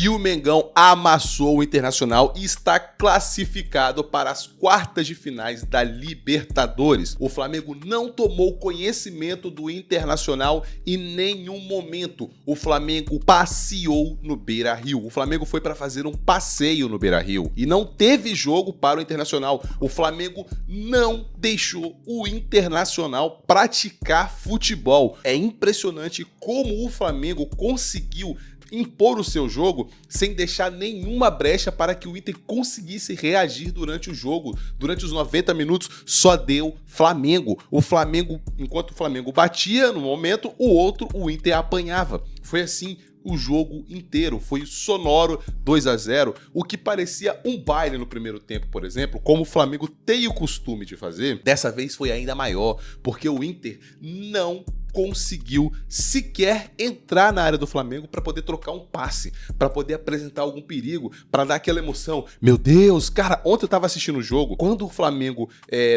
E o Mengão amassou o Internacional e está classificado para as quartas de finais da Libertadores. O Flamengo não tomou conhecimento do Internacional em nenhum momento. O Flamengo passeou no Beira-Rio. O Flamengo foi para fazer um passeio no Beira-Rio e não teve jogo para o Internacional. O Flamengo não deixou o Internacional praticar futebol. É impressionante como o Flamengo conseguiu impor o seu jogo sem deixar nenhuma brecha para que o Inter conseguisse reagir durante o jogo. Durante os 90 minutos só deu Flamengo. O Flamengo, enquanto o Flamengo batia no momento, o Inter apanhava. Foi assim o jogo inteiro, foi sonoro 2-0, o que parecia um baile no primeiro tempo, por exemplo, como o Flamengo tem o costume de fazer. Dessa vez foi ainda maior, porque o Inter não conseguiu sequer entrar na área do Flamengo para poder trocar um passe, para poder apresentar algum perigo, para dar aquela emoção. Meu Deus, cara, ontem eu tava assistindo o jogo, quando o Flamengo,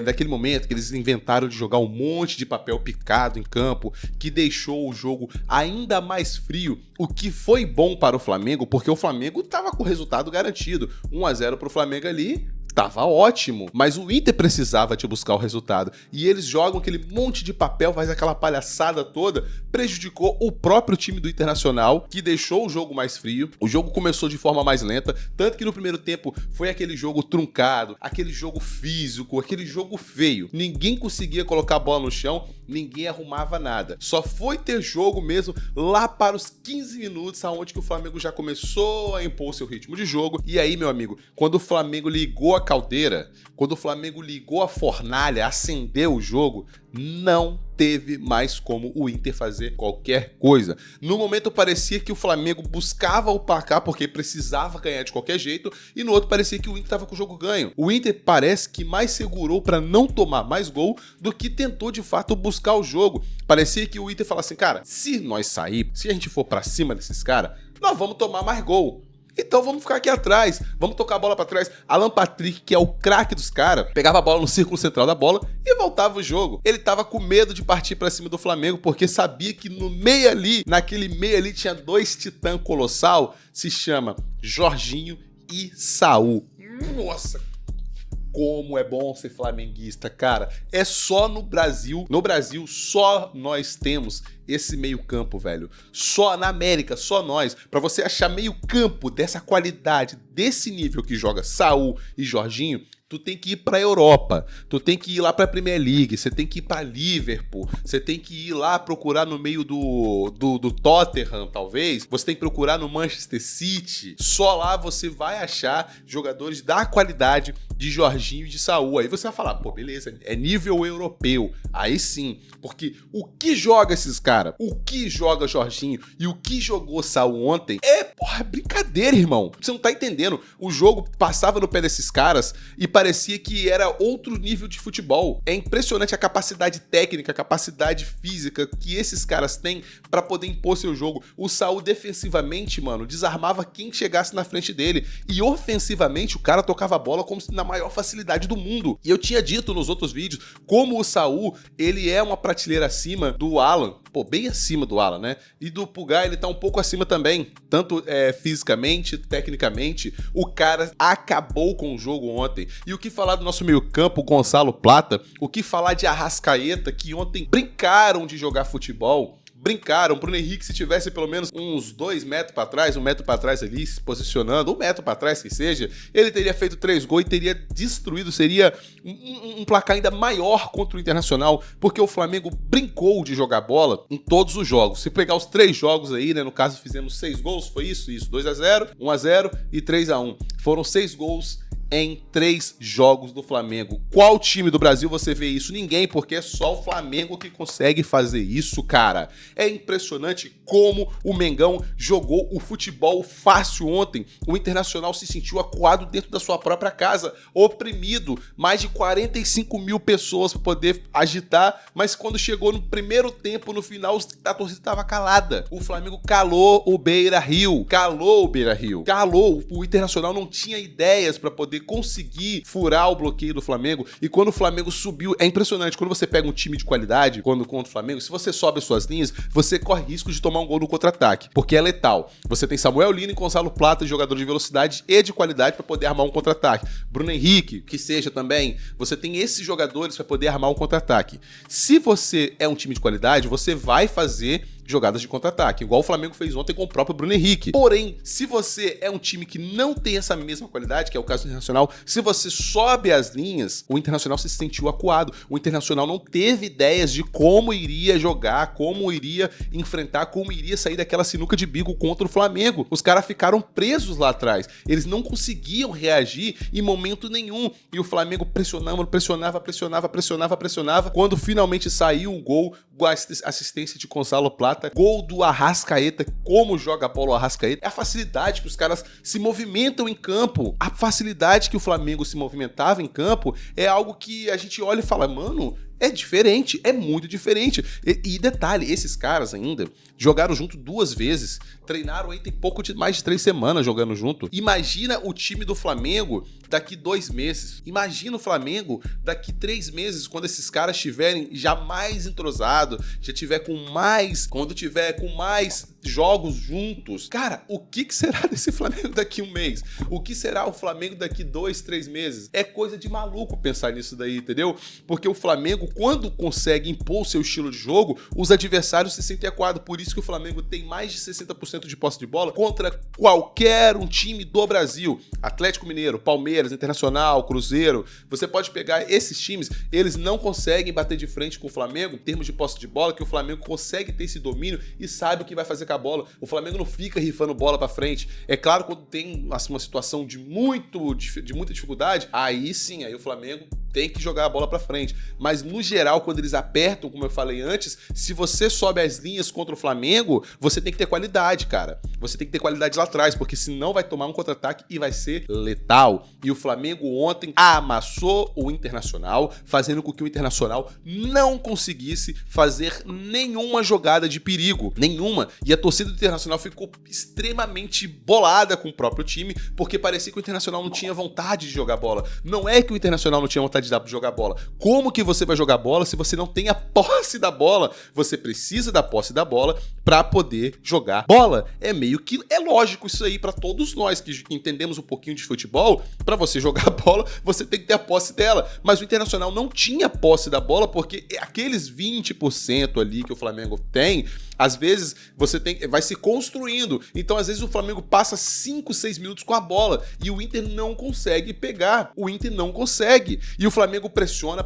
naquele momento que eles inventaram de jogar um monte de papel picado em campo, que deixou o jogo ainda mais frio, o que foi bom para o Flamengo, porque o Flamengo tava com o resultado garantido. 1-0 pro Flamengo ali, tava ótimo, mas o Inter precisava de buscar o resultado, e eles jogam aquele monte de papel, faz aquela palhaçada toda, prejudicou o próprio time do Internacional, que deixou o jogo mais frio. O jogo começou de forma mais lenta, tanto que no primeiro tempo foi aquele jogo truncado, aquele jogo físico, aquele jogo feio. Ninguém conseguia colocar a bola no chão, ninguém arrumava nada. Só foi ter jogo mesmo lá para os 15 minutos, aonde que o Flamengo já começou a impor seu ritmo de jogo. E aí, meu amigo, quando o Flamengo ligou a caldeira, quando o Flamengo ligou a fornalha, acendeu o jogo, não teve mais como o Inter fazer qualquer coisa. No momento parecia que o Flamengo buscava o placar porque precisava ganhar de qualquer jeito, e no outro parecia que o Inter estava com o jogo ganho. O Inter parece que mais segurou para não tomar mais gol do que tentou de fato buscar o jogo. Parecia que o Inter falava assim, cara, se nós sair, se a gente for para cima desses caras, nós vamos tomar mais gol. Então vamos ficar aqui atrás, vamos tocar a bola pra trás. Alan Patrick, que é o craque dos caras, pegava a bola no círculo central da bola e voltava o jogo. Ele tava com medo de partir pra cima do Flamengo, porque sabia que no meio ali, naquele meio ali, tinha dois titãs colossal, se chama Jorginho e Saul. Nossa, como é bom ser flamenguista, cara. É só no Brasil só nós temos esse meio campo, velho. Só na América, só nós. Pra você achar meio campo dessa qualidade, desse nível que joga Saul e Jorginho, tu tem que ir pra Europa, tu tem que ir lá pra Premier League, você tem que ir pra Liverpool, você tem que ir lá procurar no meio do Tottenham, talvez, você tem que procurar no Manchester City. Só lá você vai achar jogadores da qualidade de Jorginho e de Saul. Aí você vai falar, pô, beleza, é nível europeu. Aí sim, porque o que joga esses caras, o que joga Jorginho e o que jogou Saul ontem é, porra, brincadeira, irmão. Você não tá entendendo. O jogo passava no pé desses caras e parecia que era outro nível de futebol. É impressionante a capacidade técnica, a capacidade física que esses caras têm pra poder impor seu jogo. O Saul defensivamente, mano, desarmava quem chegasse na frente dele. E ofensivamente, o cara tocava a bola como se na maior facilidade do mundo. E eu tinha dito nos outros vídeos como o Saul, ele é uma prateleira acima do Alan. Pô, bem acima do Alan, né? E do Pulgar, ele tá um pouco acima também. Tanto fisicamente, tecnicamente. O cara acabou com o jogo ontem. E o que falar do nosso meio campo, Gonçalo Plata? O que falar de Arrascaeta, que ontem brincaram de jogar futebol? Brincaram. Bruno Henrique, se tivesse pelo menos uns 2 metros pra trás, 1 metro pra trás ali, se posicionando, 1 metro pra trás que seja, ele teria feito 3 gols e teria destruído, seria um placar ainda maior contra o Internacional, porque o Flamengo brincou de jogar bola em todos os jogos. Se pegar os 3 jogos aí, né, no caso fizemos 6 gols, foi isso, 2-0, 1-0 e 3-1. Foram 6 gols em 3 jogos do Flamengo. Qual time do Brasil você vê isso? Ninguém, porque é só o Flamengo que consegue fazer isso, cara. É impressionante como o Mengão jogou o futebol fácil ontem. O Internacional se sentiu acuado dentro da sua própria casa, oprimido. Mais de 45 mil pessoas para poder agitar, mas quando chegou no primeiro tempo, no final, a torcida estava calada. O Flamengo calou o Beira-Rio. Calou o Beira-Rio. Calou. O Internacional não tinha ideias para poder conseguir furar o bloqueio do Flamengo. E quando o Flamengo subiu, é impressionante, quando você pega um time de qualidade, quando contra o Flamengo, se você sobe as suas linhas, você corre risco de tomar um gol no contra-ataque, porque é letal. Você tem Samuel Lino e Gonzalo Plata, jogador de velocidade e de qualidade para poder armar um contra-ataque. Bruno Henrique, que seja também, você tem esses jogadores para poder armar um contra-ataque. Se você é um time de qualidade, você vai fazer jogadas de contra-ataque, igual o Flamengo fez ontem com o próprio Bruno Henrique. Porém, se você é um time que não tem essa mesma qualidade, que é o caso do Internacional, se você sobe as linhas, o Internacional se sentiu acuado. O Internacional não teve ideias de como iria jogar, como iria enfrentar, como iria sair daquela sinuca de bico contra o Flamengo. Os caras ficaram presos lá atrás. Eles não conseguiam reagir em momento nenhum. E o Flamengo pressionava. Quando finalmente saiu o gol, assistência de Gonzalo Plata, gol do Arrascaeta. Como joga a bola o Arrascaeta? É a facilidade que os caras se movimentam em campo. A facilidade que o Flamengo se movimentava em campo é algo que a gente olha e fala, mano, é diferente, é muito diferente. E detalhe, esses caras ainda jogaram junto 2 vezes, treinaram aí tem pouco mais de 3 semanas jogando junto. Imagina o time do Flamengo daqui 2 meses. Imagina o Flamengo daqui 3 meses, quando esses caras estiverem já mais entrosados, quando tiver com mais jogos juntos. Cara, o que será desse Flamengo daqui 1 mês? O que será o Flamengo daqui 2, 3 meses? É coisa de maluco pensar nisso daí, entendeu? Porque o Flamengo, quando consegue impor o seu estilo de jogo, os adversários se sentem acuados. Por isso que o Flamengo tem mais de 60% de posse de bola contra qualquer um time do Brasil. Atlético Mineiro, Palmeiras, Internacional, Cruzeiro. Você pode pegar esses times, eles não conseguem bater de frente com o Flamengo em termos de posse de bola, que o Flamengo consegue ter esse domínio e sabe o que vai fazer com a bola. O Flamengo não fica rifando bola pra frente. É claro, quando tem assim, uma situação de muita dificuldade, aí sim, aí o Flamengo tem que jogar a bola pra frente. Mas no geral, quando eles apertam, como eu falei antes, se você sobe as linhas contra o Flamengo, você tem que ter qualidade, cara. Você tem que ter qualidade lá atrás, porque senão vai tomar um contra-ataque e vai ser letal. E o Flamengo ontem amassou o Internacional, fazendo com que o Internacional não conseguisse fazer nenhuma jogada de perigo. Nenhuma. E a torcida do Internacional ficou extremamente bolada com o próprio time, porque parecia que o Internacional não tinha vontade de jogar bola. Não é que o Internacional não tinha vontade de jogar bola. Como que você vai jogar bola se você não tem a posse da bola? Você precisa da posse da bola para poder jogar bola. É meio que é lógico isso aí para todos nós que entendemos um pouquinho de futebol. Para você jogar bola, você tem que ter a posse dela. Mas o Internacional não tinha posse da bola porque aqueles 20% ali que o Flamengo tem, às vezes vai se construindo. Então, às vezes o Flamengo passa 5, 6 minutos com a bola e o Inter não consegue pegar. O Inter não consegue. E o Flamengo pressiona,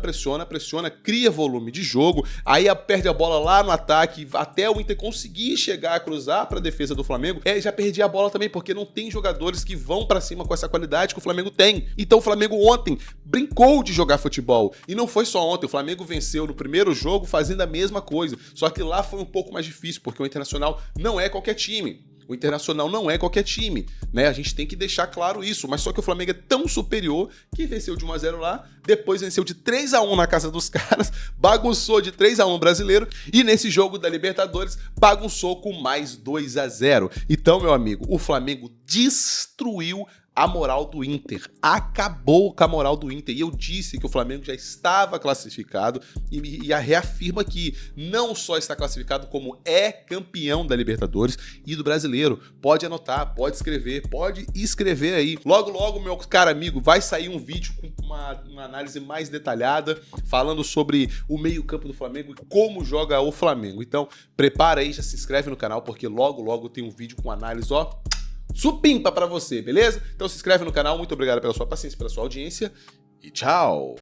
cria volume de jogo, aí perde a bola lá no ataque, até o Inter conseguir chegar a cruzar para a defesa do Flamengo, já perdia a bola também, porque não tem jogadores que vão para cima com essa qualidade que o Flamengo tem. Então o Flamengo ontem brincou de jogar futebol. E não foi só ontem, o Flamengo venceu no primeiro jogo fazendo a mesma coisa. Só que lá foi um pouco mais difícil, porque o Internacional não é qualquer time. O Internacional não é qualquer time, né? A gente tem que deixar claro isso. Mas só que o Flamengo é tão superior que venceu de 1-0 lá, depois venceu de 3-1 na casa dos caras, bagunçou de 3-1 brasileiro e nesse jogo da Libertadores bagunçou com mais 2-0. Então, meu amigo, o Flamengo destruiu a moral do Inter, acabou com a moral do Inter. E eu disse que o Flamengo já estava classificado e reafirma que não só está classificado, como é campeão da Libertadores e do Brasileiro. Pode anotar, pode escrever aí. Logo, logo, meu cara amigo, vai sair um vídeo com uma análise mais detalhada, falando sobre o meio-campo do Flamengo e como joga o Flamengo. Então, prepara aí, já se inscreve no canal, porque logo, logo tem um vídeo com análise, ó, supimpa pra você, beleza? Então se inscreve no canal, muito obrigado pela sua paciência, pela sua audiência e tchau!